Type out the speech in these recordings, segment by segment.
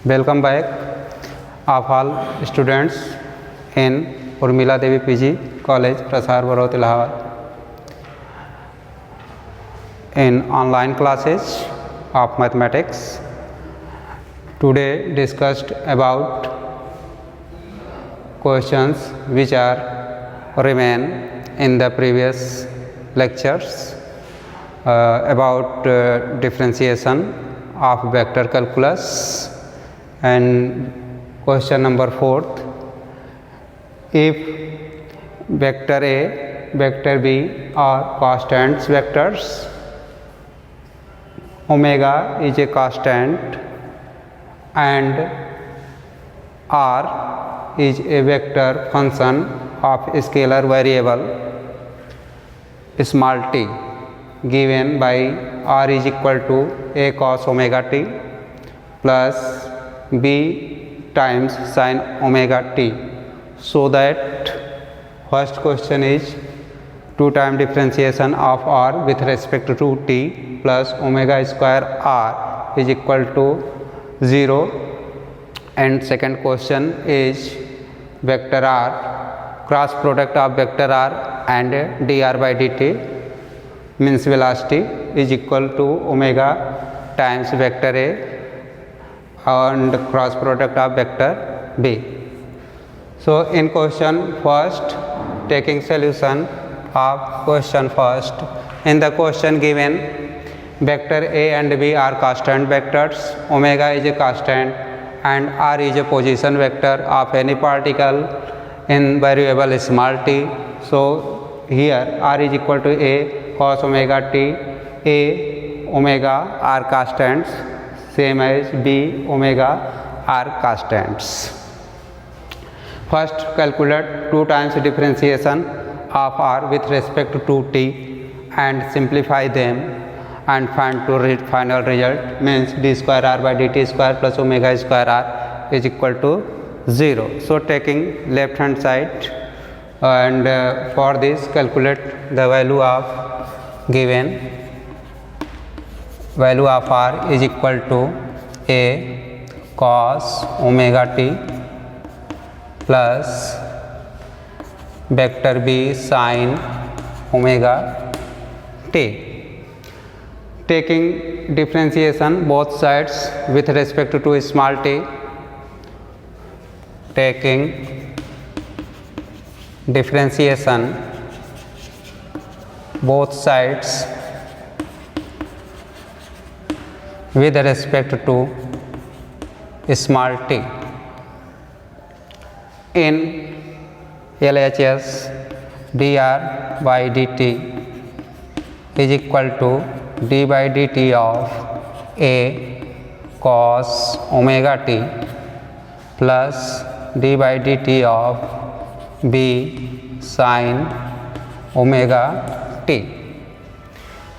Welcome back of all students in Urmila Devi PG College, Prasar Barot, Allahabad. In online classes of mathematics, today discussed about questions which are remain in the previous lectures about differentiation of vector calculus. And question number 4, if vector A, vector B are constants vectors, omega is a constant and R is a vector function of scalar variable small t given by R is equal to A cos omega t plus B times sin omega t. So that first question is 2 time differentiation of R with respect to t plus omega square R is equal to 0, and second question is vector R, cross product of vector R and dr by dt means velocity is equal to omega times vector A and cross product of vector B. So in question first, taking solution of question first, in the question given vector A and B are constant vectors, omega is a constant and R is a position vector of any particle in variable small t. So here R is equal to A cos omega t, A omega are constants, same as B omega are constants. First calculate 2 times differentiation of R with respect to t and simplify them and find to final result means d square R by dt square plus omega square R is equal to 0. So taking left hand side and for this calculate the value of given value of R is equal to A cos omega t plus vector B sin omega t. Taking differentiation both sides with respect to small t, taking differentiation both sides with respect to small t. In LHS dr by dt is equal to d by dt of A cos omega t plus d by dt of B sin omega t.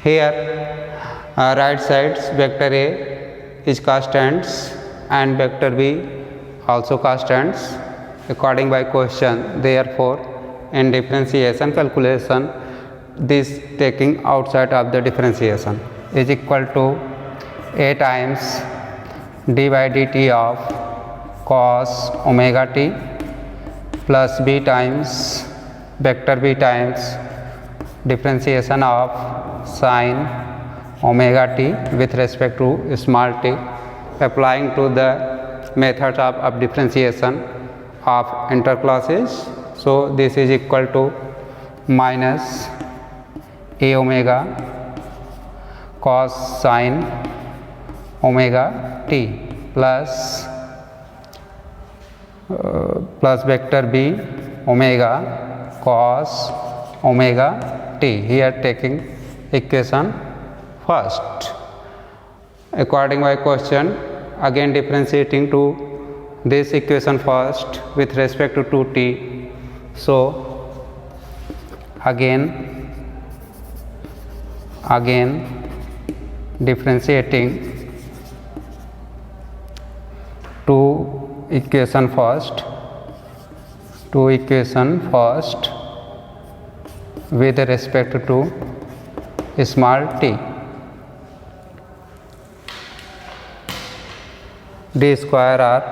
Here right sides vector A is constants and vector B also constants according by question. Therefore in differentiation calculation this taking outside of the differentiation is equal to A times d by dt of cos omega t plus B times vector B times differentiation of sin omega t with respect to small t, applying to the methods of differentiation of interclasses. So this is equal to minus A omega cos sin omega t plus vector B omega cos omega t. Here taking equation first according by question, again differentiating to this equation first with respect to t. So again differentiating to equation first with respect to small t. d square r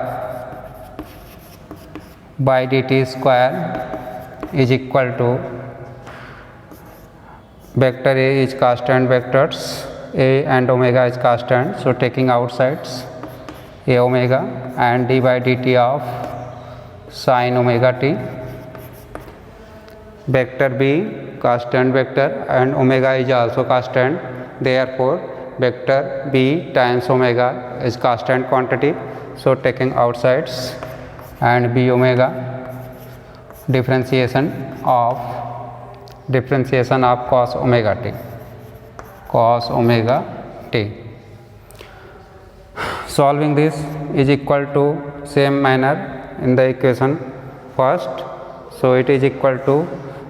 by dt square is equal to vector A is constant vectors, A and omega is constant, so taking outsides A omega and d by dt of sin omega t. Vector B constant vector and omega is also constant, therefore vector B times omega is constant quantity, so taking outsides and b omega differentiation of cos omega t. Solving this is equal to same manner in the equation first, so it is equal to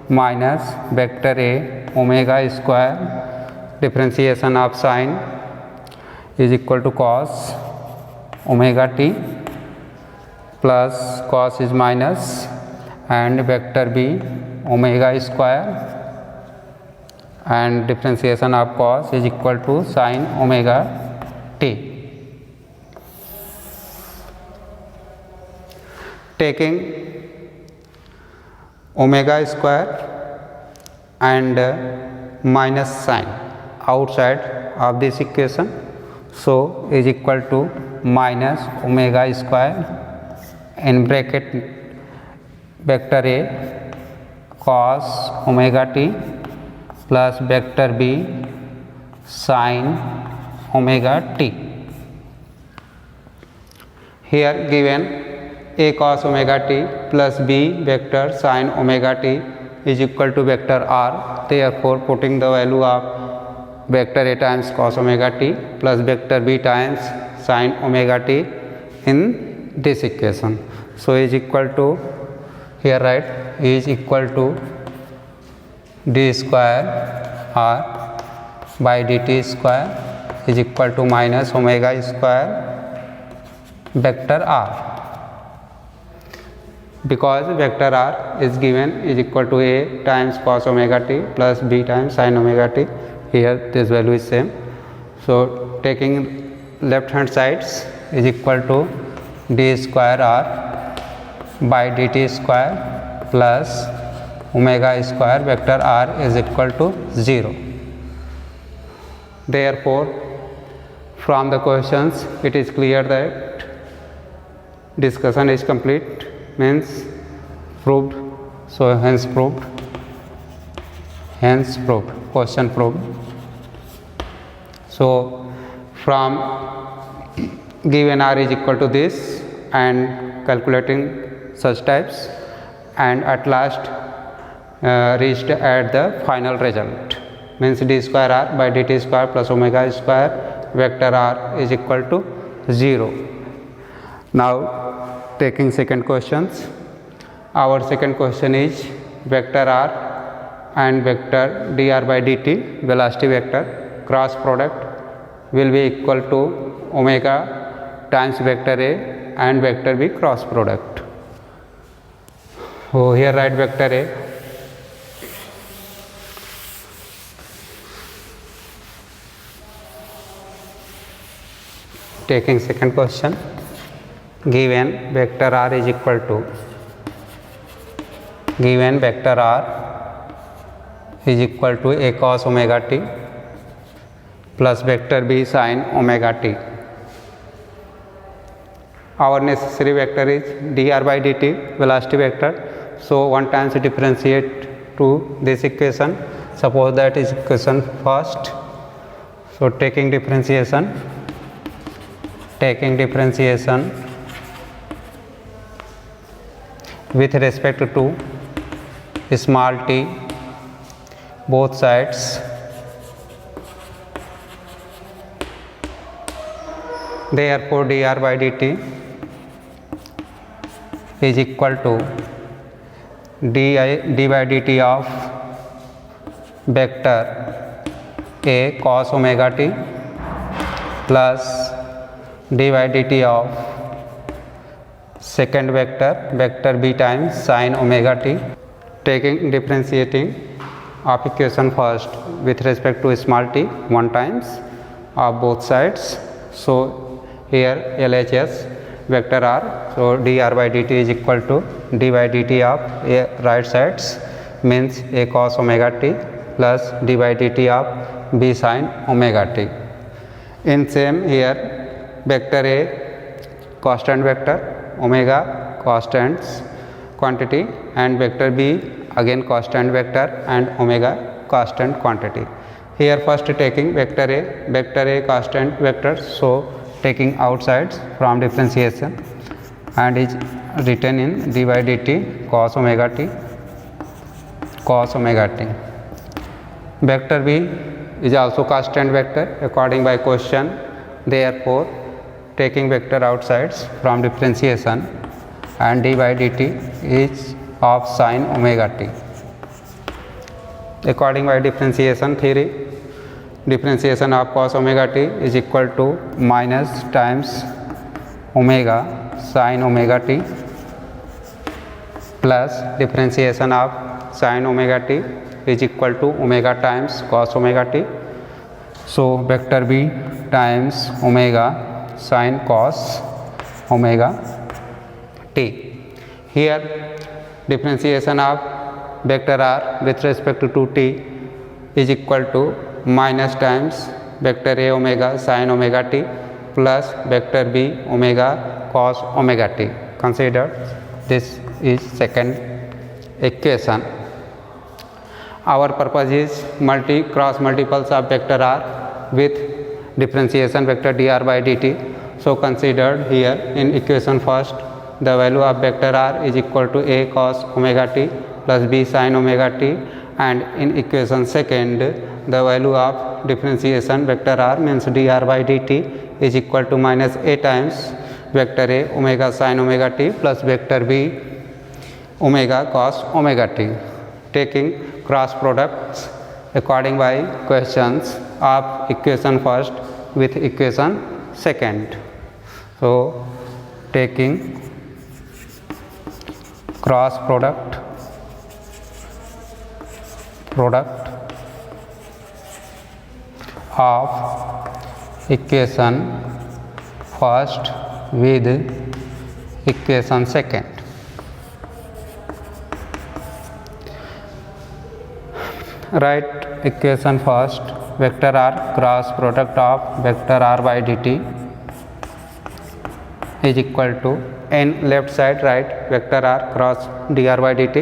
minus vector A omega square differentiation of sin is equal to cos omega t plus cos is minus and vector B omega square and differentiation of cos is equal to sin omega t. Taking omega square and minus sign outside of this equation, so is equal to minus omega square in bracket vector A cos omega t plus vector B sin omega t. Here given A cos omega t plus B vector sin omega t is equal to vector r, therefore putting the value of vector A times cos omega t plus vector B times sin omega t in this equation, so is equal to, here write is equal to d square r by dt square is equal to minus omega square vector r, because vector r is given is equal to A times cos omega t plus B times sin omega t. Here this value is same, so taking left hand sides is equal to d square r by dt square plus omega square vector r is equal to 0. Therefore from the questions it is clear that discussion is complete, means proved, so hence proved, question proved. So from given r is equal to this and calculating such types, and at last reached at the final result, means d square r by dt square plus omega square vector r is equal to 0. Now taking second questions, our second question is vector r and vector dr by dt velocity vector cross product will be equal to omega times vector A and vector B cross product. So here write vector A, taking second question, given vector r is equal to, given vector r is equal to A cos omega t plus vector B sin omega t. Our necessary vector is dr by dt velocity vector, so one times differentiate to this equation, suppose that is equation first, so taking differentiation with respect to small t both sides, therefore dr by dt is equal to d by dt of vector A cos omega t plus d by dt of second vector B times sin omega t. Taking differentiating of equation first with respect to small t one times of both sides, so here LHS vector r, so dr by dt is equal to d by dt of a right sides means a cos omega t plus d by dt of b sin omega t. In same here vector a constant vector, omega constant quantity, and vector b again constant vector and omega constant quantity. Here first taking vector a constant vector, so taking outsides from differentiation and is written in d by dt cos omega t. Vector b is also constant vector according by question, therefore taking vector outsides from differentiation and d by dt is of sin omega t. According by differentiation theory, differentiation of cos omega t is equal to minus times omega sin omega t plus differentiation of sin omega t is equal to omega times cos omega t. So vector b times omega sin cos omega t. Here differentiation of vector r with respect to t is equal to minus times vector a omega sin omega t plus vector b omega cos omega t. Consider this is second equation. Our purpose is cross multiples of vector r with differentiation vector dr by dt. So considered here in equation first, the value of vector r is equal to a cos omega t plus b sin omega t, and in equation second the value of differentiation vector r means dr by dt is equal to minus a times vector a omega sin omega t plus vector b omega cos omega t. Taking cross products according by questions of equation first with equation second. So taking cross product of equation first with equation second. Write equation first, vector r cross product of vector r by dt is equal to, in left side write vector r cross dr by dt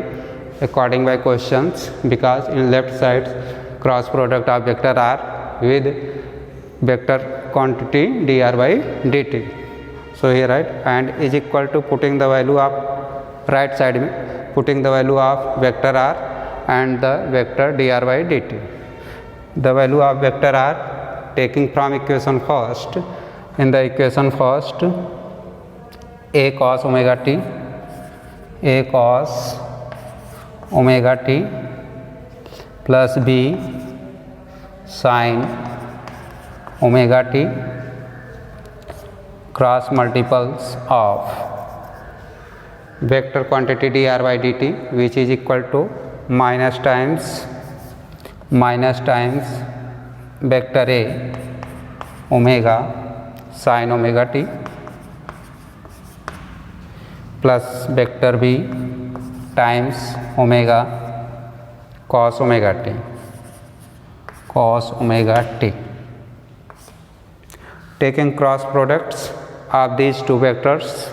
according by questions, because in left side cross product of vector r with vector quantity dr by dt. So here write and is equal to, putting the value of right side putting the value of vector r and the vector dr by dt. The value of vector r taking from equation first, in the equation first a cos omega t plus b sin omega t cross multiples of vector quantity dr by dt, which is equal to minus times vector a omega sin omega t plus vector b times omega cos omega t. Taking cross products of these two vectors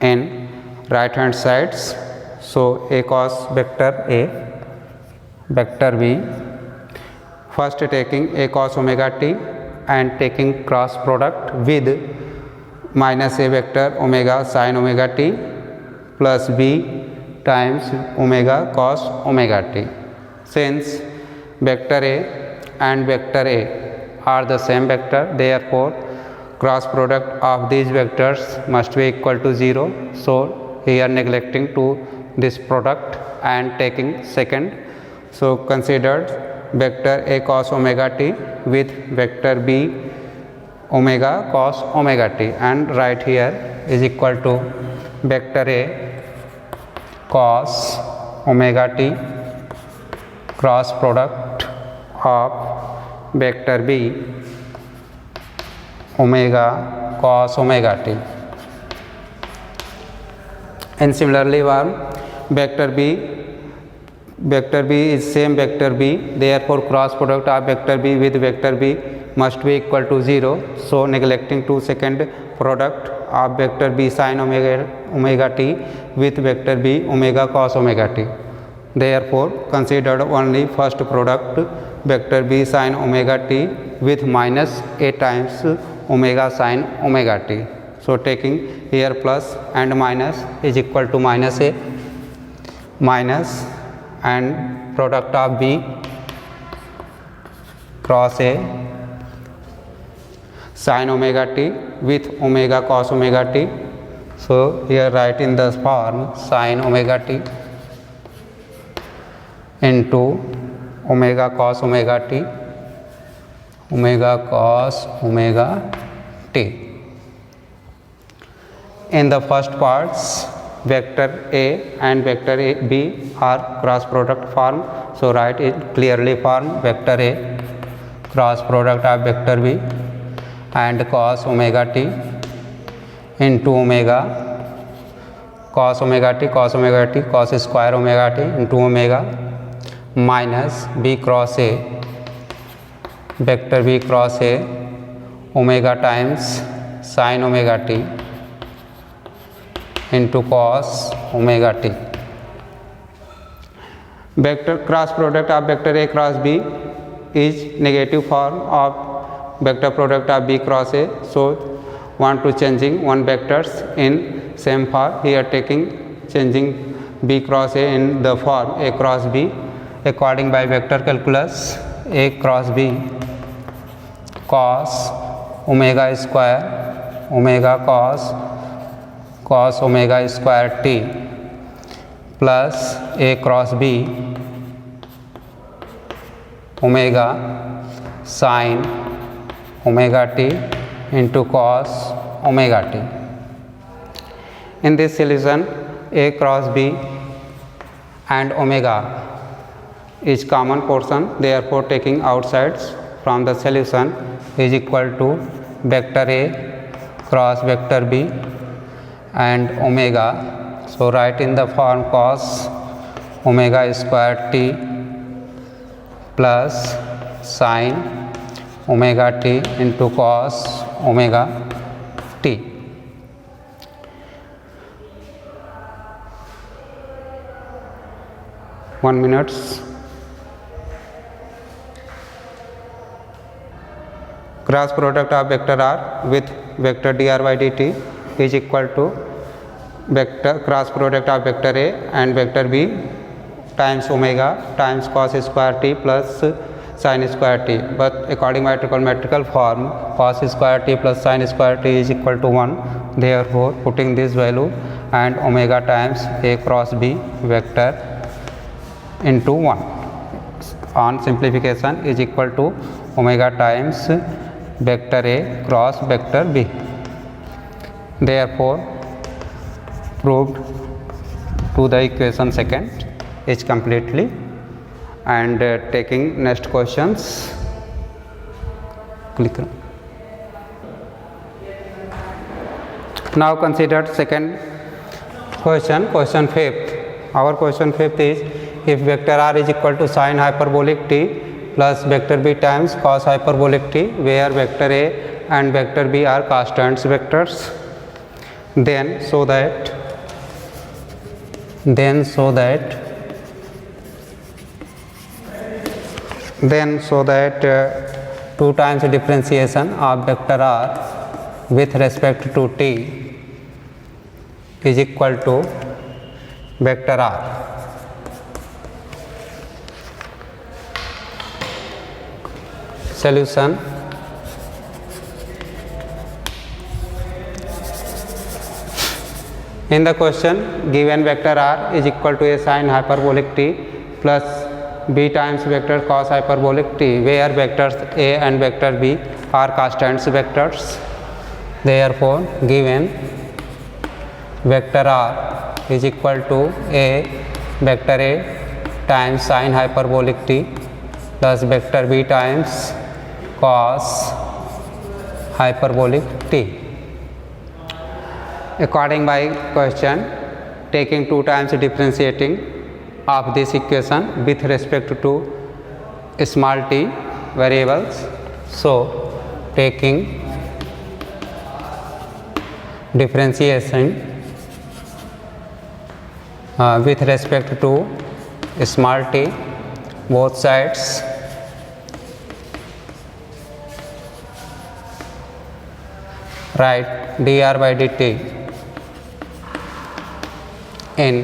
in right hand sides, so a cos vector a, vector b, first taking a cos omega t and taking cross product with minus a vector omega sin omega t plus b times omega cos omega t. Since vector a and vector a are the same vector, therefore cross product of these vectors must be equal to 0. So here neglecting to this product and taking second, so considered vector a cos omega t with vector b omega cos omega t, and right here is equal to vector a cos omega t cross product of vector b omega cos omega t. And similarly one vector b is same vector b, therefore cross product of vector b with vector b must be equal to 0. So neglecting to second product of vector b sin omega t with vector b omega cos omega t. Therefore considered only first product vector b sin omega t with minus a times omega sin omega t. So taking here plus and minus is equal to minus a minus and product of b cross a sin omega t with omega cos omega t. So here write in the form sin omega t into omega cos omega t, omega cos omega t. In the first parts vector a and vector b are cross product form. So write it clearly form vector a cross product of vector b and cos omega t into omega cos omega t cos square omega t into omega minus b cross a vector b cross a omega times sin omega t into cos omega t. Vector cross product of vector a cross b is negative form of vector product of b cross a. So want to changing one vectors in same form, here taking changing b cross a in the form a cross b. According by vector calculus a cross b cos omega square omega cos omega square t plus a cross b omega sin omega t into cos omega t. In this solution a cross b and omega is common portion, therefore taking outsides from the solution is equal to vector a cross vector b and omega. So write in the form cos omega square t plus sin omega t into cos omega t. One minute. Cross product of vector r with vector dr by dt is equal to vector cross product of vector a and vector b times omega times cos square t plus sin square t. But according to trigonometrical form cos square t plus sin square t is equal to 1. Therefore putting this value and omega times a cross b vector into 1 on simplification is equal to omega times vector a cross vector b. Therefore proved to the equation second is completely. And taking next questions, click. Now consider second question, question fifth. Our question fifth is if vector r is equal to sin hyperbolic t plus vector b times cos hyperbolic t, where vector a and vector b are constants vectors, then so that 2 times differentiation of vector r with respect to t is equal to vector r. Solution. In the question given vector r is equal to a sin hyperbolic t plus b times vector cos hyperbolic t, where vectors a and vector b are constants vectors. Therefore given vector r is equal to a vector a times sin hyperbolic t plus vector b times cos hyperbolic t. according by question, taking 2 times differentiating of this equation with respect to small t variables. So taking differentiation with respect to small t, both sides write dr by dt in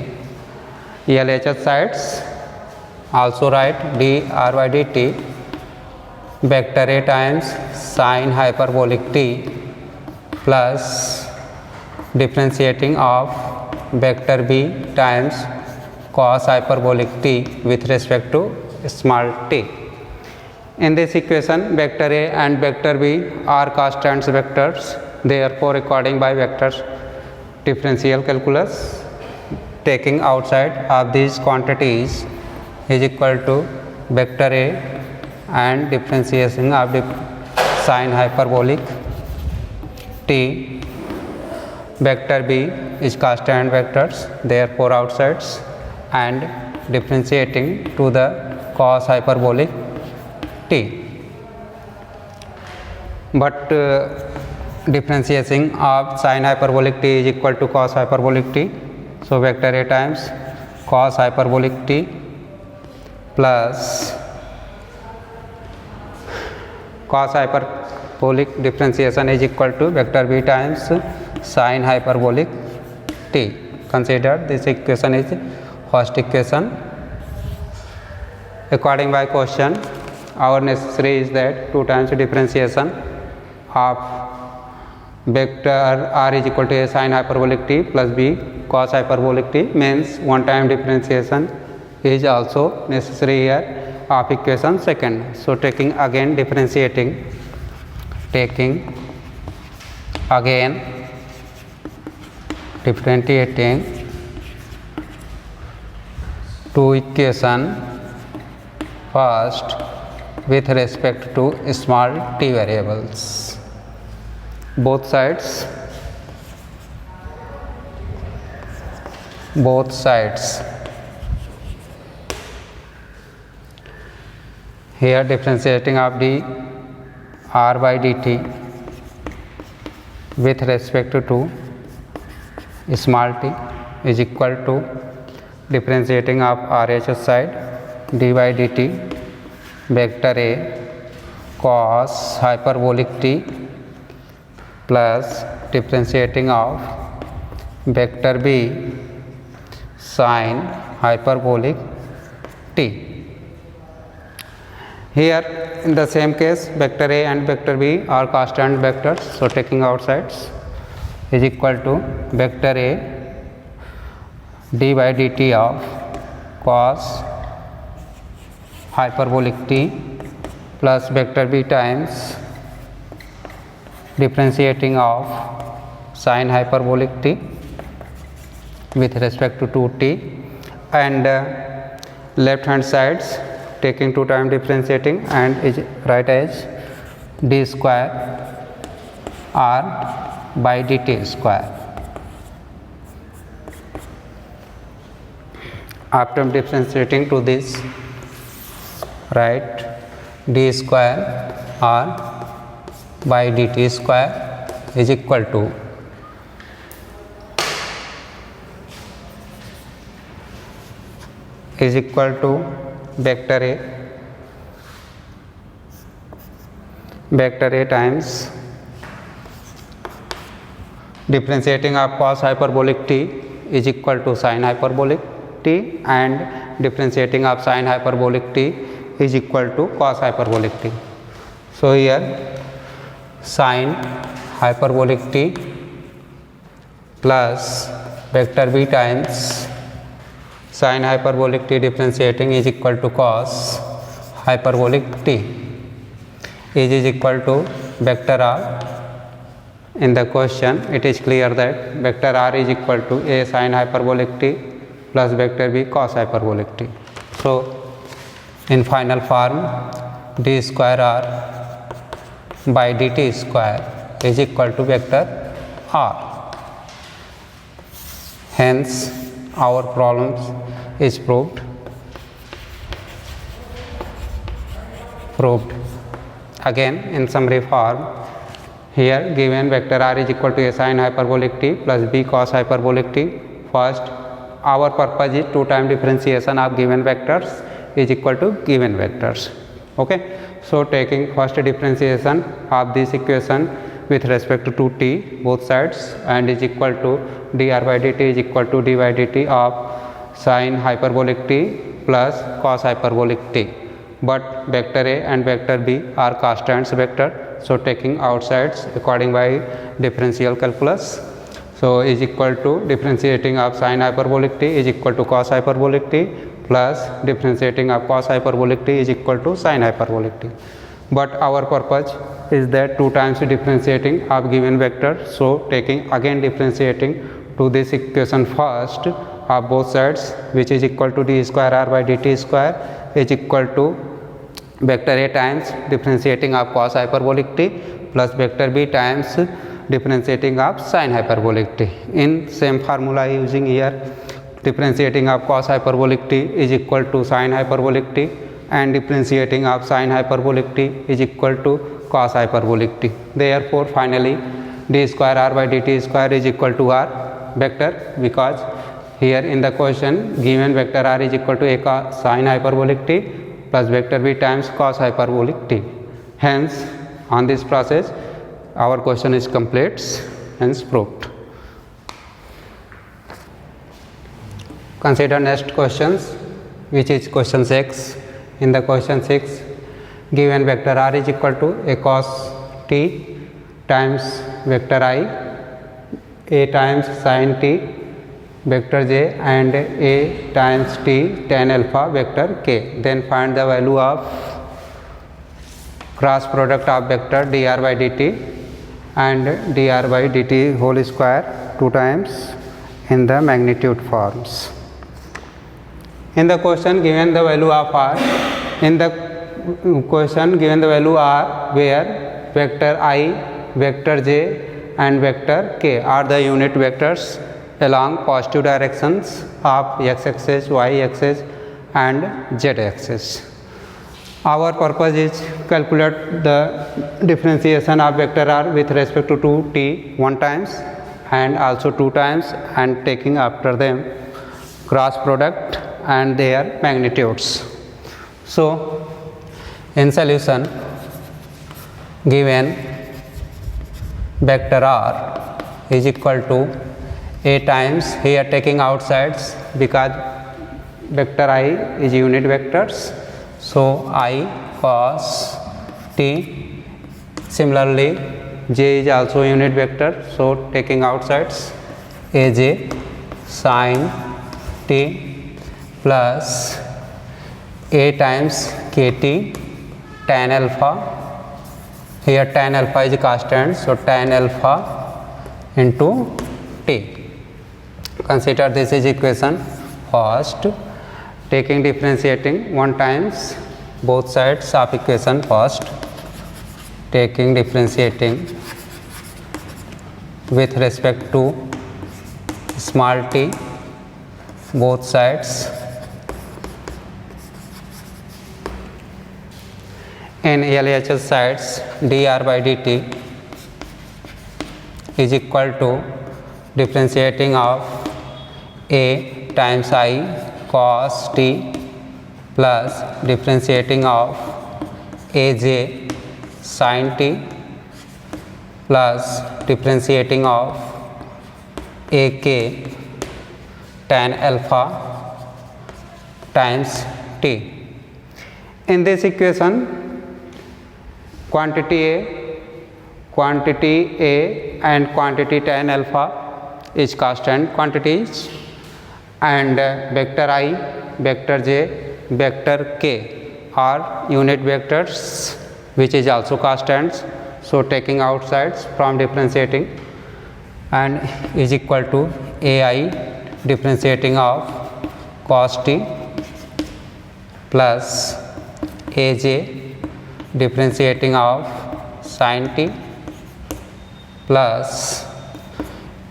LHS sides, also write dr by dt vector a times sin hyperbolic t plus differentiating of vector b times cos hyperbolic t with respect to small t. In this equation, vector a and vector b are constant vectors. Therefore, according by vectors differential calculus, taking outside of these quantities is equal to vector a and differentiation of sin hyperbolic t. Vector b is constant vectors, therefore outsides, and differentiating to the cos hyperbolic t. But differentiating of sin hyperbolic t is equal to cos hyperbolic t. So vector a times cos hyperbolic t plus cos hyperbolic differentiation is equal to vector b times sin hyperbolic t. Consider this equation is first equation. According by question, our necessary is that 2 times differentiation of vector r is equal to a sin hyperbolic t plus b cos hyperbolic t, means 1 time differentiation is also necessary here of equation second. So taking again differentiating, taking again differentiating to equation first with respect to small t variables, both sides here differentiating of the r by dt with respect to small t is equal to differentiating of RHS side d by dt vector a cos hyperbolic t plus differentiating of vector b sin hyperbolic t. Here in the same case, vector a and vector b are constant vectors, so taking outsides is equal to vector a d by dt of cos hyperbolic t plus vector b times differentiating of sin hyperbolic t with respect to 2t, and left hand sides taking 2 times differentiating and is right as d square r by dt square. After differentiating to this, write d square r by dt square is equal to vector a times differentiating of cos hyperbolic t is equal to sin hyperbolic t, and differentiating of sin hyperbolic t is equal to cos hyperbolic t. So here sin hyperbolic t plus vector b times sin hyperbolic t differentiating is equal to cos hyperbolic t is equal to vector r. In the question, it is clear that vector r is equal to a sin hyperbolic t plus vector b cos hyperbolic t. So in final form, d square r by dt square is equal to vector r. Hence our problem is proved. Again in summary form, here given vector r is equal to a sin hyperbolic t plus b cos hyperbolic t. First, our purpose is two time differentiation of given vectors is equal to given vectors. Okay, so taking first differentiation of this equation with respect to t both sides and is equal to dr by dt is equal to d by dt of sin hyperbolic t plus cos hyperbolic t. But vector a and vector b are constants vector, so taking outsides according by differential calculus, so is equal to differentiating of sin hyperbolic t is equal to cos hyperbolic t plus differentiating of cos hyperbolic t is equal to sin hyperbolic t. But our purpose is that two times differentiating of given vector, so taking again differentiating to this equation first of both sides, which is equal to d square r by dt square is equal to vector a times differentiating of cos hyperbolic t plus vector b times differentiating of sin hyperbolic t. In same formula using here, differentiating of cos hyperbolic t is equal to sin hyperbolic t and differentiating of sin hyperbolic t is equal to cos hyperbolic t. Therefore finally d square r by dt square is equal to r vector, because here in the question given vector r is equal to a cos sin hyperbolic t plus vector b times cos hyperbolic t. Hence on this process our question is complete, hence proved. Consider next questions, which is question 6. In the question 6, given vector r is equal to a cos t times vector I, a times sin t vector j and a times t tan alpha vector k. Then find the value of cross product of vector dr by dt and dr by dt whole square two times in the magnitude forms. In the question given the value of r, in the question given the value r where vector I, vector j and vector k are the unit vectors along positive directions of x axis, y axis and z axis. Our purpose is calculate the differentiation of vector r with respect to 2t one times and also two times, and taking after them cross product and their magnitudes. So in solution, given vector r is equal to a times, here taking outsides because vector I is unit vectors, so I cos t. Similarly j is also unit vector, so taking outsides aj sin t plus a times kt tan alpha. Here tan alpha is a constant, so tan alpha into t. Consider this is equation first, taking differentiating one times both sides of equation first, taking differentiating with respect to small t both sides. In LHS sides, dr by dt is equal to differentiating of a times I cos t plus differentiating of aj sin t plus differentiating of ak tan alpha times t. In this equation, quantity a and quantity tan alpha is constant quantities, and vector I, vector j, vector k are unit vectors which is also constants, so taking outsides from differentiating and is equal to ai differentiating of cos t plus aj differentiating of sin t plus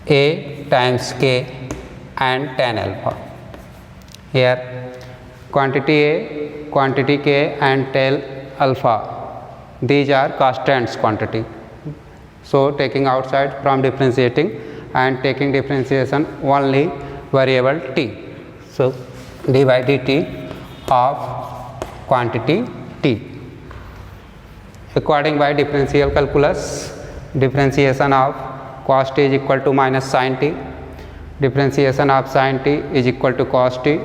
a times k and tan alpha. Here quantity A, quantity K and tail alpha, these are constants quantity. So taking outside from differentiating and taking differentiation only variable t. So d by dt of quantity t. According by differential calculus, differentiation of cos t is equal to minus sin t, differentiation of sin t is equal to cos t,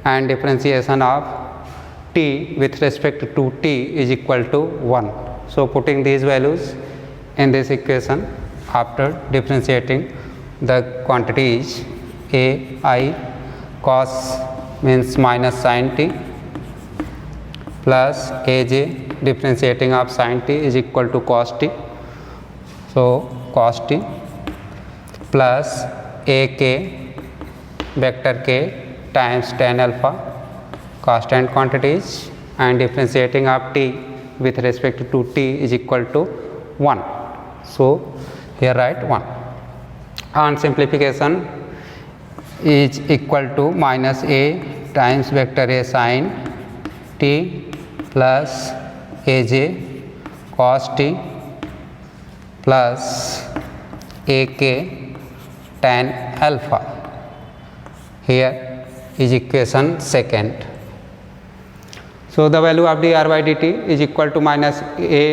and differentiation of t with respect to t is equal to 1. So putting these values in this equation, after differentiating the quantities a I cos means minus sin t plus aj, differentiating of sin t is equal to cos t, so cos t plus ak vector k times tan alpha, constant quantities, and differentiating of t with respect to t is equal to 1. So here write 1. On simplification is equal to minus a times vector a sin t plus aj cos t plus ak tan alpha. Here is equation second. So the value of dr by dt is equal to minus a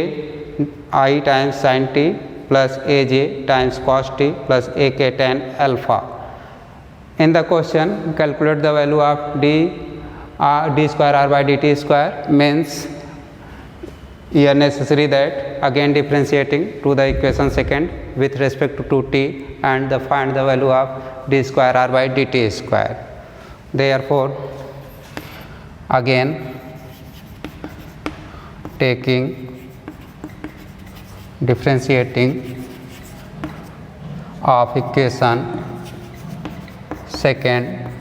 I times sin t plus aj times cos t plus ak tan alpha. In the question, calculate the value of d square r by dt square, means here necessary that again differentiating to the equation second with respect to t and find the value of d square r by dt square. Therefore again taking differentiating of equation second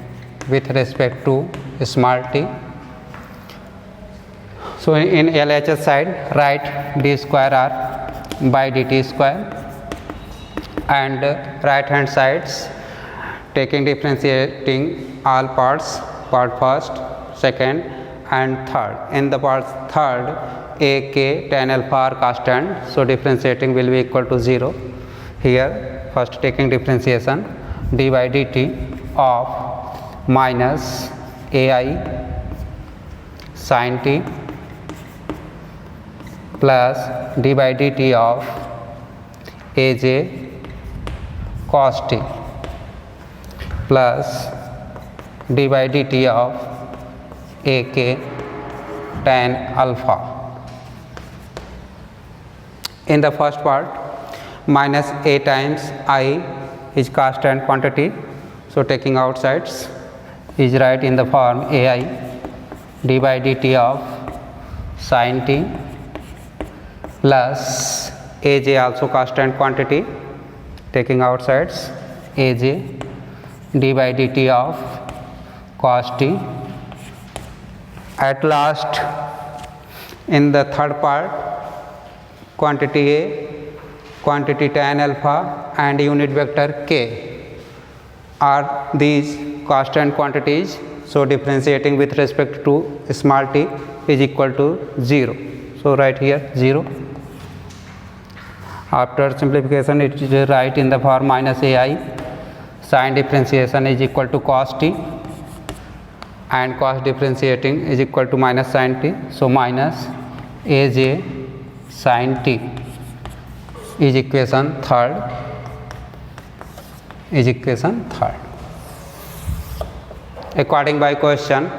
with respect to small t. So in LHS side write d square r by dt square, and right hand sides taking differentiating all parts, part first, second and third. In the part third, a k tan alpha are constant, so differentiating will be equal to 0. Here first taking differentiation d by dt of minus ai sin t plus d by dt of aj cos t plus d by dt of ak tan alpha. In the first part, minus a times I is constant quantity, so taking outsides is write in the form ai d by dt of sin t plus aj also constant quantity, taking outsides aj d by dt of cos t. At last in the third part, quantity a, quantity tan alpha and unit vector k are these constant quantities, so differentiating with respect to small t is equal to 0. So write here 0. After simplification it is write in the form minus ai sin differentiation is equal to cos t and cos differentiating is equal to minus sin t, so minus aj sin t is equation third, is equation third. According by question,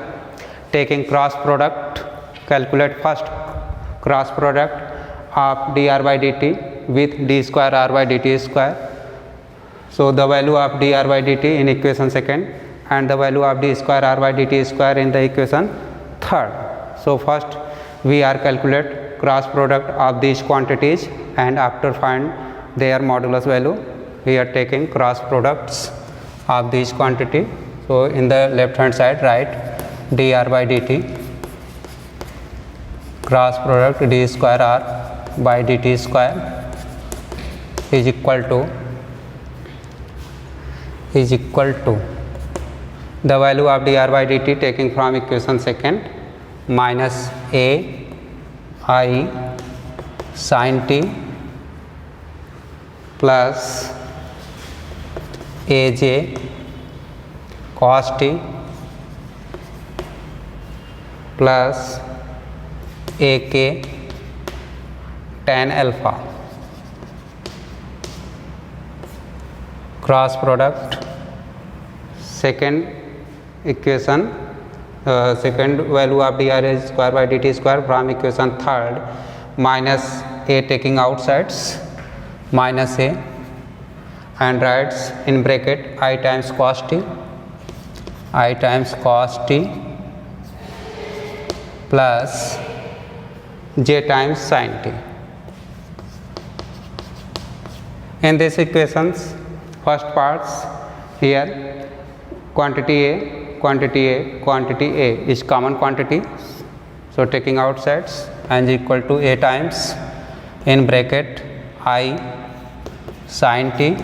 taking cross product, calculate first cross product of dr by dt with d square r by dt square. So the value of dr by dt in equation second and the value of d square r by dt square in the equation third. So first we are calculate cross product of these quantities and after find their modulus value. We are taking cross products of these quantity. So in the left hand side write dr by dt cross product d square r by dt square is equal to the value of dr by dt taking from equation second minus a I sin t plus aj cos t plus ak tan alpha. Cross product second equation, second value of dr square by dt square from equation third minus a taking outsides minus a and writes in bracket I times cos t plus j times sin t. In these equations, first parts here quantity A is common quantity, so taking outsides and is equal to a times in bracket I sin t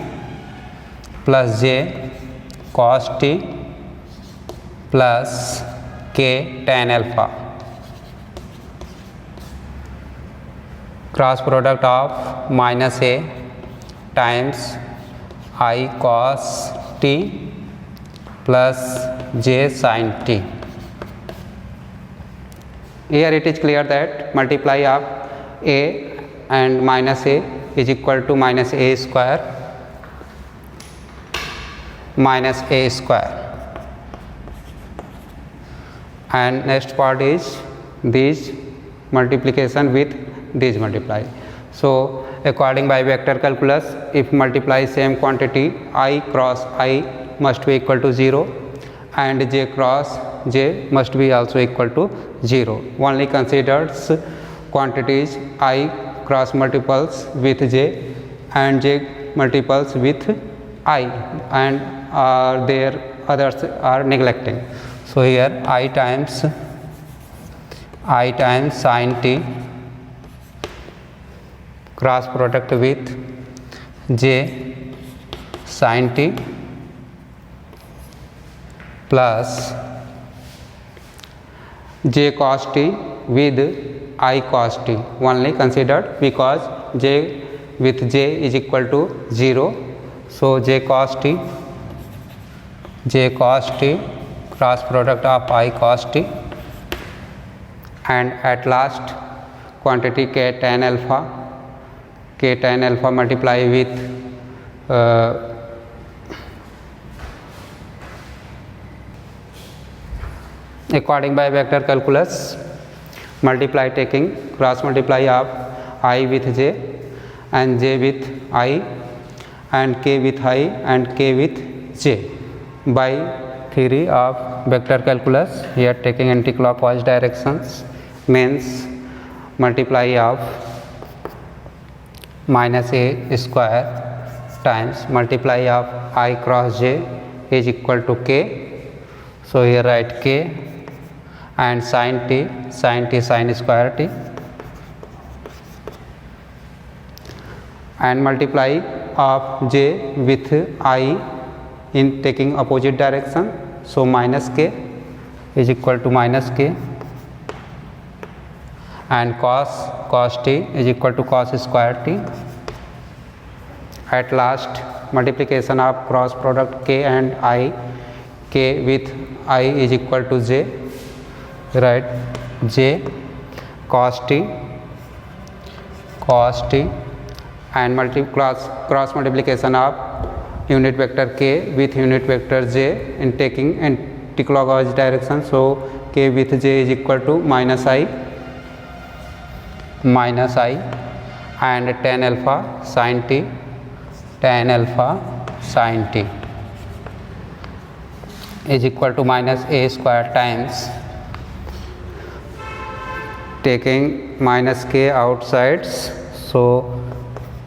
plus j cos t plus k tan alpha. Cross product of minus a times I cos t plus j sin t. Here it is clear that multiply of a and minus a is equal to minus a square and next part is this multiplication with this multiply. So according by vector calculus, if multiply same quantity I cross I must be equal to 0 and j cross j must be also equal to 0. Only considers quantities I cross multiples with j and j multiples with I, and their others are neglecting. So here I times sin t cross product with j sin t plus j cos t with I cos t only considered because j with j is equal to 0. So j cos t cross product of I cos t and at last quantity k tan alpha multiply with according by vector calculus, multiply taking cross multiply of I with j and j with I and k with I and k with j by theory of vector calculus. Here taking anti-clockwise directions means multiply of minus a square times multiply of I cross j is equal to k. So here write k and sin square t and multiply of j with I in taking opposite direction. So minus k is equal to minus k and cos t is equal to cos square t. At last multiplication of cross product k and I, k with I is equal to j, right, j cos t and cross multiplication of unit vector k with unit vector j in taking anti-clockwise direction. So k with j is equal to minus I and tan alpha sin t is equal to minus a square times taking minus k outsides. So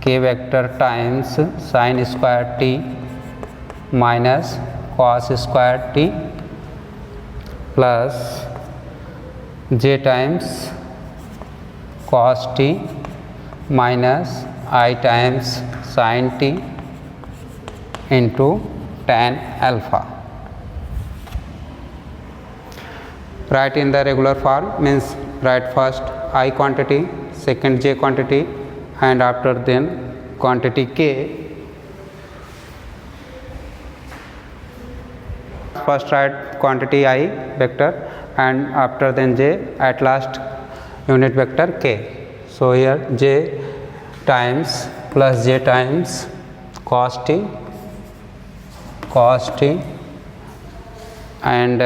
k vector times sin square t minus cos square t plus j times cos t minus I times sin t into tan alpha. write in the regular form means write first I quantity, second j quantity, and after then quantity k. First write quantity I vector and after then j, at last unit vector k. So here j times plus j times cos t and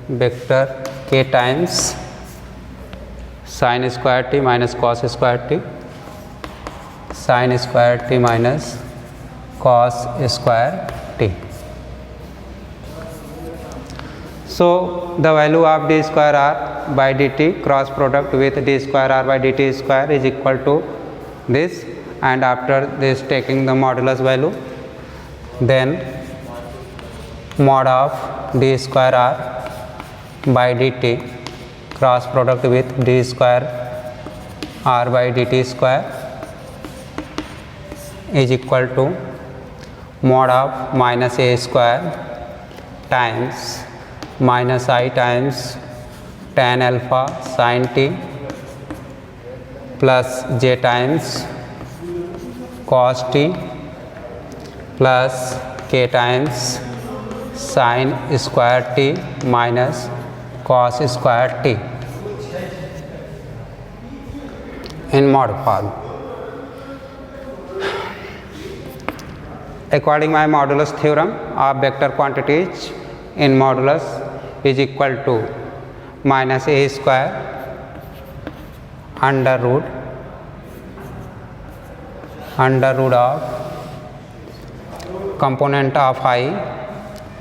vector k times sin square t minus cos square t, sin square t minus cos square t. So the value of d square r by dt cross product with d square r by dt square is equal to this, and after this taking the modulus value, then mod of d square r by dt cross product with d square r by dt square is equal to mod of minus a square times minus I times tan alpha sin t plus j times cos t plus k times sin square t minus cos square t in mod form. According my modulus theorem of vector quantities in modulus is equal to minus a square under root of component of I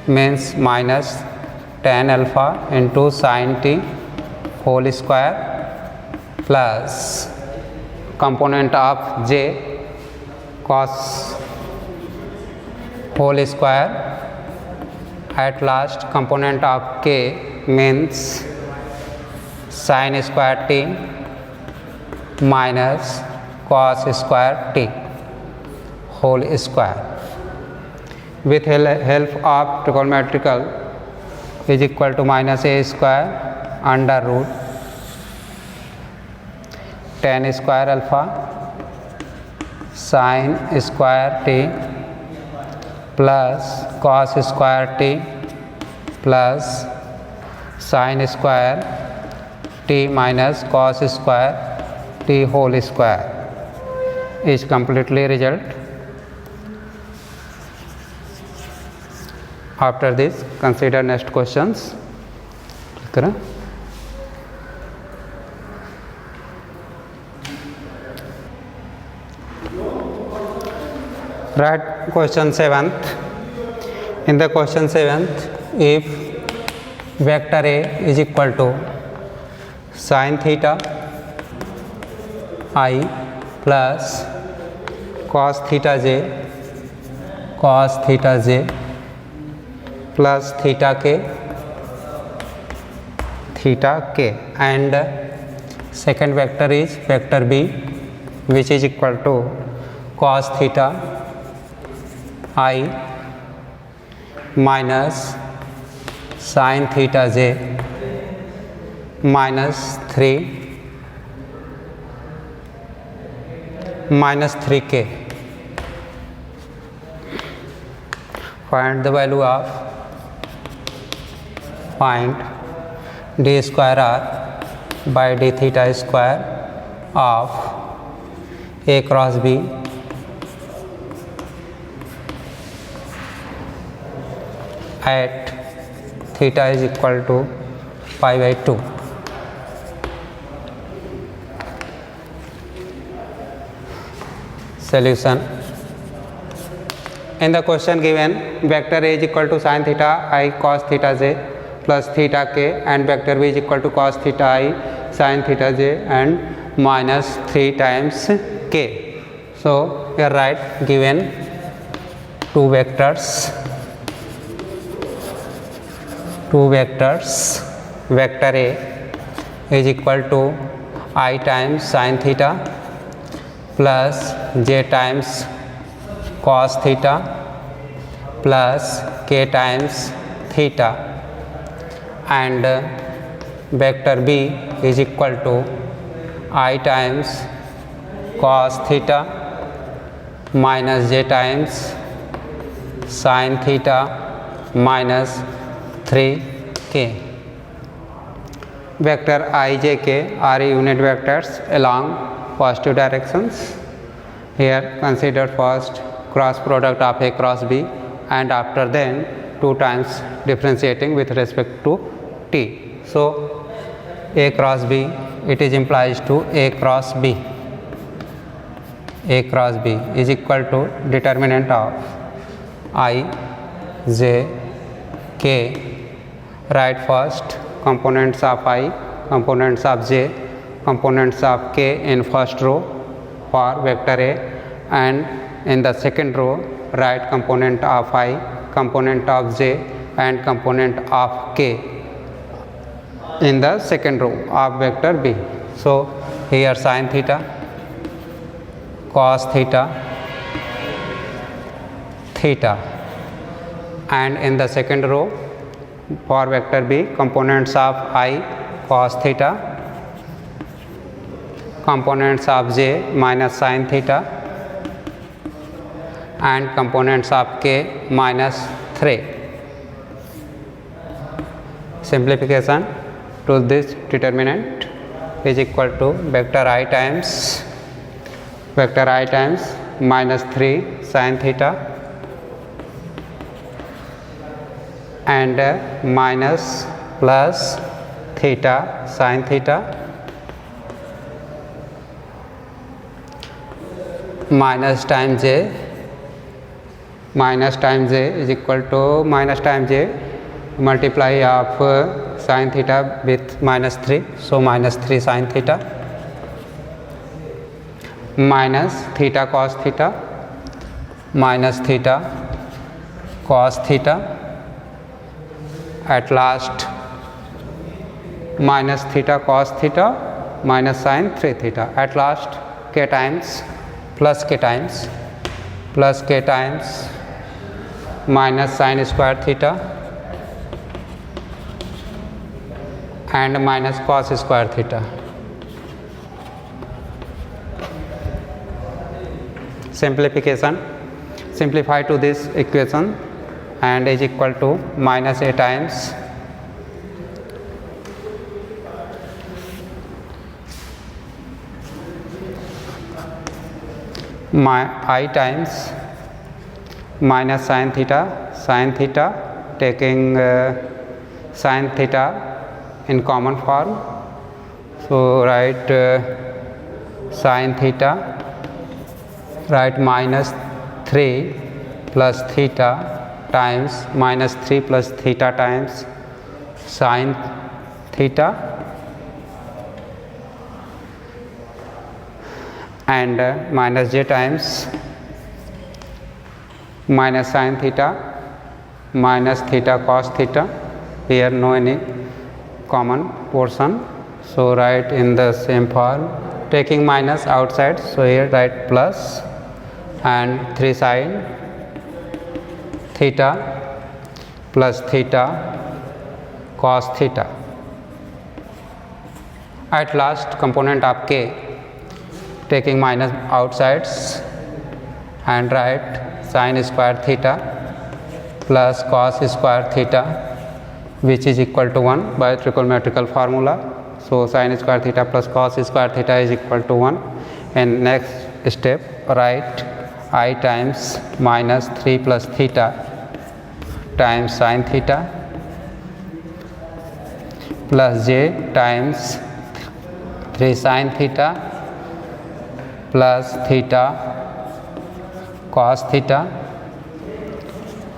means minus tan alpha into sin t whole square plus component of j cos whole square, at last component of k means sin square t minus cos square t whole square. With help of trigonometrical is equal to minus a square under root tan square alpha sin square t plus cos square t plus sin square t minus cos square t whole square is completely result. After this consider next questions. Write question 7th. In the question 7th, if vector A is equal to sin theta I plus cos theta j plus theta k and second vector is vector B which is equal to cos theta I minus sin theta j minus 3k. Find the value of d square r by d theta square of A cross B at theta is equal to pi by 2. Solution. In the question given, vector A is equal to sin theta I cos theta j plus theta k and vector B is equal to cos theta I sin theta j and minus 3 times k. So here write given two vectors, vector A is equal to I times sin theta plus j times cos theta plus k times theta, and vector b is equal to I times cos theta minus j times sin theta minus 3k. Vector I, j, k are unit vectors along positive directions. Here consider first cross product of a cross b and after then 2 times differentiating with respect to t. So a cross b, it is implies to a cross b. A cross b is equal to determinant of I, j, k. Write first components of I, components of j, components of k in first row for vector A, and in the second row write component of I, component of j and component of k in the second row of vector B. So here sin theta, cos theta, theta, and in the second row for vector B components of I cos theta, components of j minus sin theta and components of k minus 3. Simplification to this determinant is equal to vector I times minus 3 sin theta and minus plus theta sin theta minus times j is equal to minus times j multiply of sin theta with minus 3, so minus 3 sin theta minus theta cos theta minus theta cos theta, at last minus theta cos theta minus sin 3 theta, at last k times plus k times minus sin square theta and minus cos square theta. Simplification, simplify to this equation and is equal to minus a times I times minus sin theta taking sin theta in common form, so write sin theta, write minus 3 plus theta times minus 3 plus theta times sin theta and minus j times minus sin theta minus theta cos theta. Here no any common portion, so write in the same form taking minus outside, so here write plus and 3 sin theta plus theta cos theta. At last component of k taking minus outsides and write sin square theta plus cos square theta which is equal to 1 by trigonometrical formula. So sin square theta plus cos square theta is equal to 1. And next step write I times minus 3 plus theta times sin theta plus j times 3 sin theta plus theta cos theta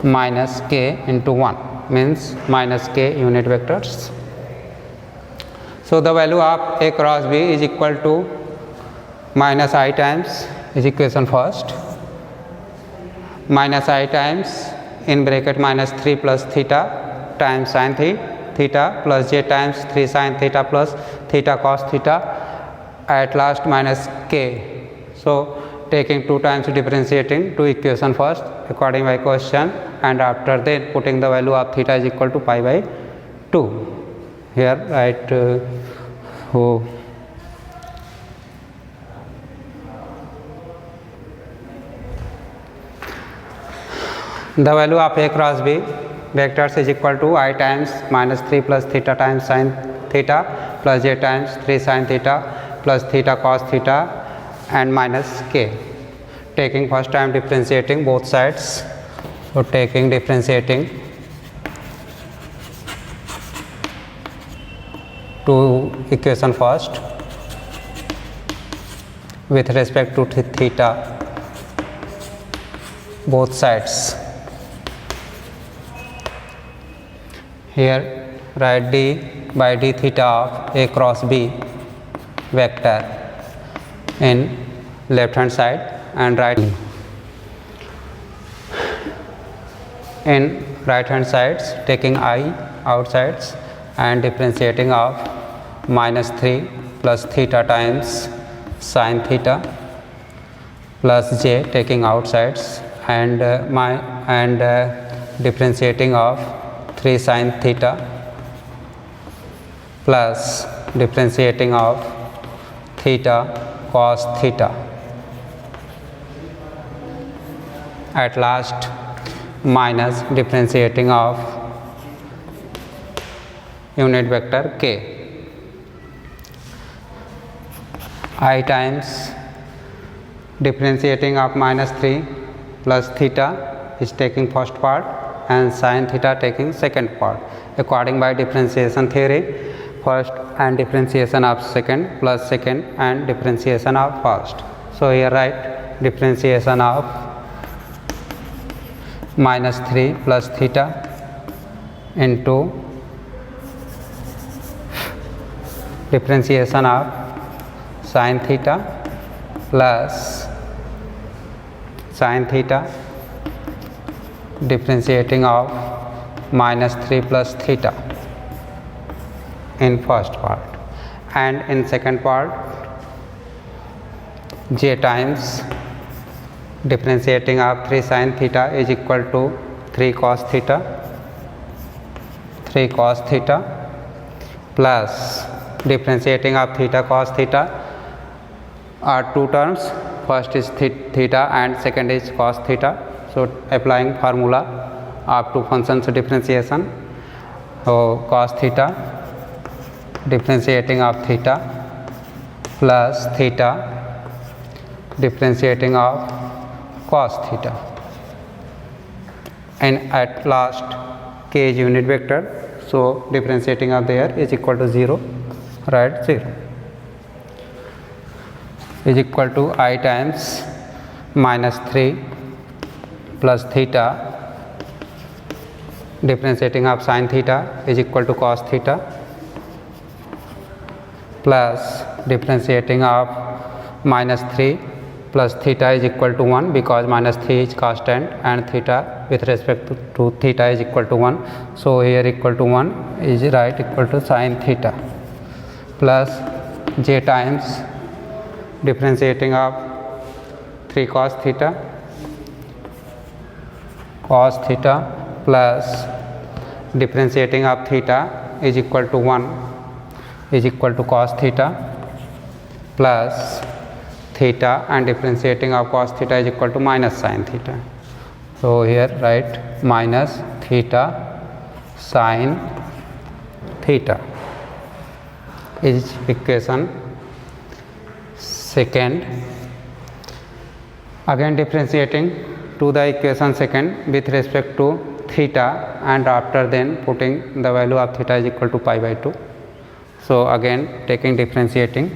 minus k into 1, means minus k unit vectors. So the value of a cross b is equal to minus I times is equation first, minus I times in bracket minus 3 plus theta times sin theta plus j times 3 sin theta plus theta cos theta, at last minus k. So taking 2 times differentiating to equation first according by question, and after that putting the value of theta is equal to pi by 2. here write oh, the value of A cross B vectors is equal to I times minus 3 plus theta times sin theta plus j times 3 sin theta plus theta cos theta and minus k. Taking first time differentiating both sides, so taking differentiating to equation first with respect to theta both sides. Here write d by d theta of A cross B vector in left hand side and right in right hand sides, taking I outsides and differentiating of minus 3 plus theta times sin theta plus j taking outsides and differentiating of 3 sin theta plus differentiating of theta cos theta. At last minus differentiating of unit vector k. I times differentiating of minus 3 plus theta is taking first part and sin theta taking second part according by differentiation theory, first and differentiation of second plus second and differentiation of first. So here write differentiation of minus 3 plus theta into differentiation of sin theta plus sin theta differentiating of minus 3 plus theta in first part, and in second part j times differentiating of 3 sin theta is equal to 3 cos theta plus differentiating of theta cos theta are two terms, first is theta and second is cos theta. So applying formula of two functions differentiation, so cos theta differentiating of theta plus theta differentiating of cos theta, and at last k is unit vector, so differentiating of there is equal to 0, right, 0 is equal to I times minus 3 plus theta differentiating of sin theta is equal to cos theta plus differentiating of minus 3 plus theta is equal to 1 because minus 3 is constant and theta with respect to theta is equal to 1. So here equal to 1 is right equal to sin theta plus j times differentiating of 3 cos theta plus differentiating of theta is equal to 1 is equal to cos theta plus theta and differentiating of cos theta is equal to minus sin theta. So here write minus theta sin theta is equation second. Again differentiating to the equation second with respect to theta, and after then putting the value of theta is equal to pi by 2. So again taking differentiating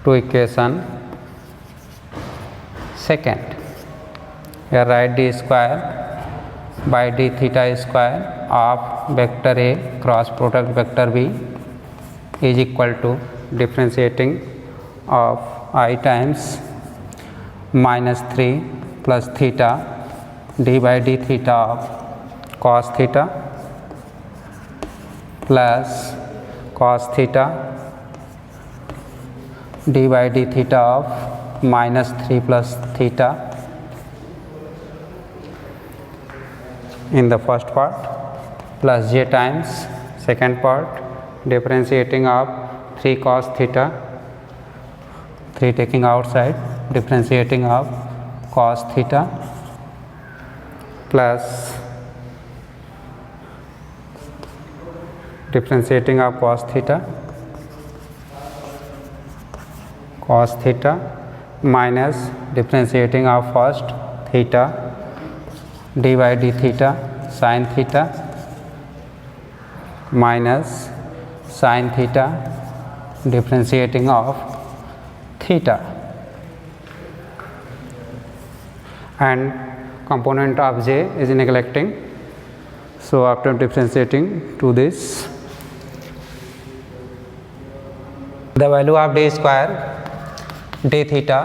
to equation second. Here write d square by d theta square of vector A cross product vector B is equal to differentiating of I times minus 3 plus theta d by d theta of cos theta plus cos theta d by d theta of minus 3 plus theta in the first part plus j times second part differentiating of 3 cos theta, 3 taking outside, differentiating of cos theta plus differentiating of cos theta minus differentiating of first theta d by d theta sin theta minus sin theta differentiating of theta, and component of j is neglecting. So after differentiating to this, the value of d square d theta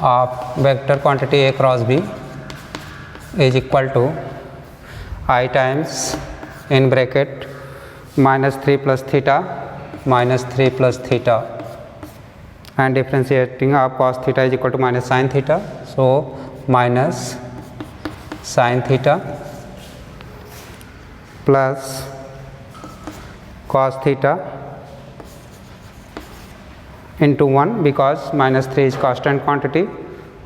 of vector quantity a cross b is equal to I times in bracket minus 3 plus theta minus 3 plus theta, and differentiating of cos theta is equal to minus sin theta. So minus sin theta plus cos theta into 1, because minus 3 is constant quantity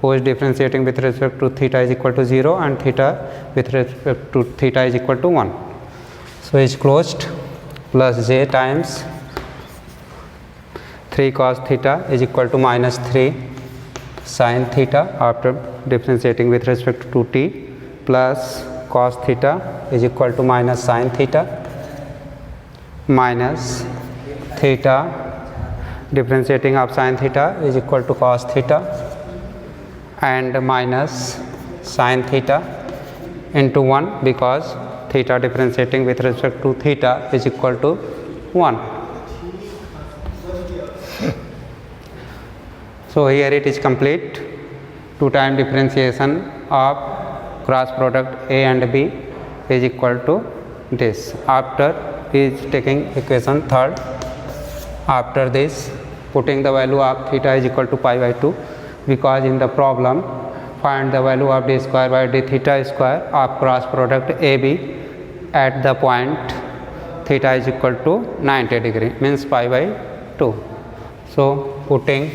whose differentiating with respect to theta is equal to 0 and theta with respect to theta is equal to 1. So is closed plus j times 3 cos theta is equal to minus 3 sin theta after differentiating with respect to t plus cos theta is equal to minus sin theta minus theta differentiating of sin theta is equal to cos theta and minus sin theta into 1, because theta differentiating with respect to theta is equal to 1. So here it is complete. 2 time differentiation of cross product a and b is equal to this. After is taking equation third, after this putting the value of theta is equal to pi by 2, because in the problem find the value of d square by d theta square of cross product AB at the point theta is equal to 90 degree, means pi by 2. So putting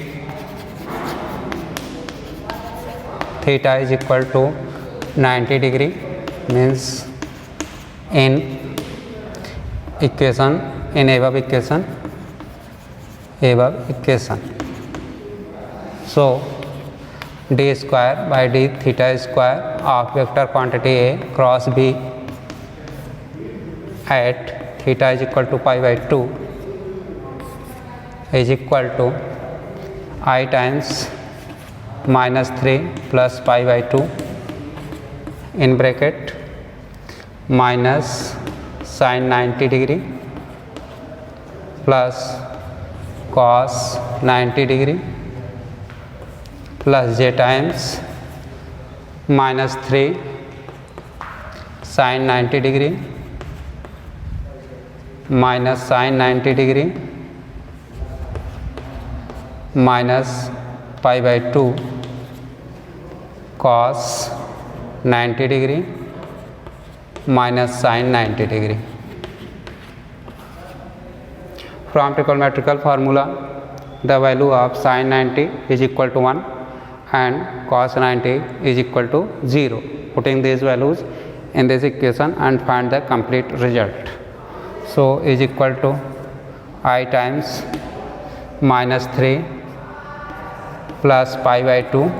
theta is equal to 90 degree means in equation, in above equation. So d square by d theta square of vector quantity a cross b at theta is equal to pi by 2 is equal to I times minus 3 plus pi by 2 in bracket minus sin 90 degree plus cos 90 degree plus j times minus 3 sin 90 degree minus sin 90 degree minus pi by 2 cos 90 degree minus sin 90 degree. From trigonometrical formula, the value of sin 90 is equal to 1 and cos 90 is equal to 0. Putting these values in this equation and find the complete result. So is equal to I times minus 3 plus pi by 2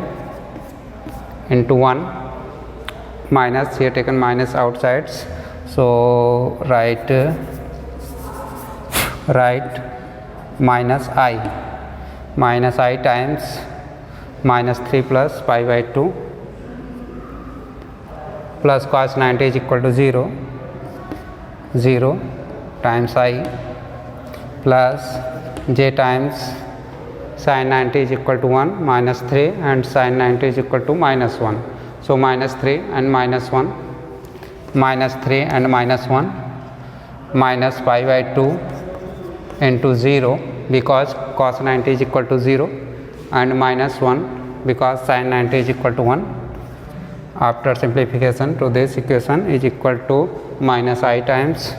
into 1 minus, here taken minus outsides, so write minus I times minus 3 plus pi by 2 plus cos 90 is equal to 0 times I plus j times sin 90 is equal to 1 minus 3 and sin 90 is equal to minus 1. So minus 3 and minus 1, minus 3 and minus 1, minus pi by 2 into 0, because cos 90 is equal to 0, and minus 1 because sin 90 is equal to 1. After simplification to this equation is equal to minus I times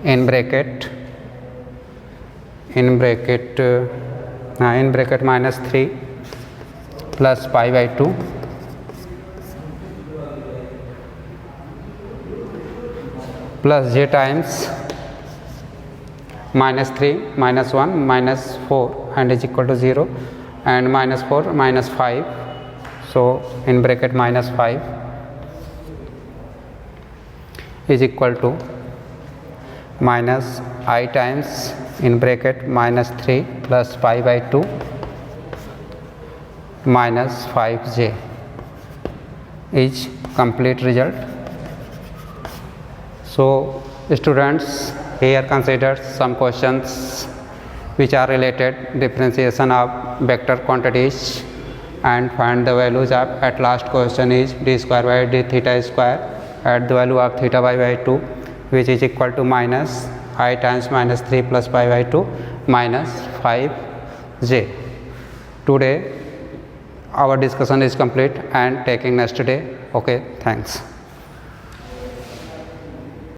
in bracket minus 3 plus pi by 2 plus j times minus 3 minus 1 minus 4 and is equal to 0 and minus 4 minus 5, so in bracket minus 5 is equal to minus I times in bracket minus 3 plus pi by 2 minus 5j is complete result. So students, here consider some questions which are related differentiation of vector quantities and find the values of. At last question is d square by d theta square at the value of theta by 2 which is equal to minus I times minus 3 plus pi by 2 minus 5j. Today our discussion is complete and taking next day. Okay, thanks.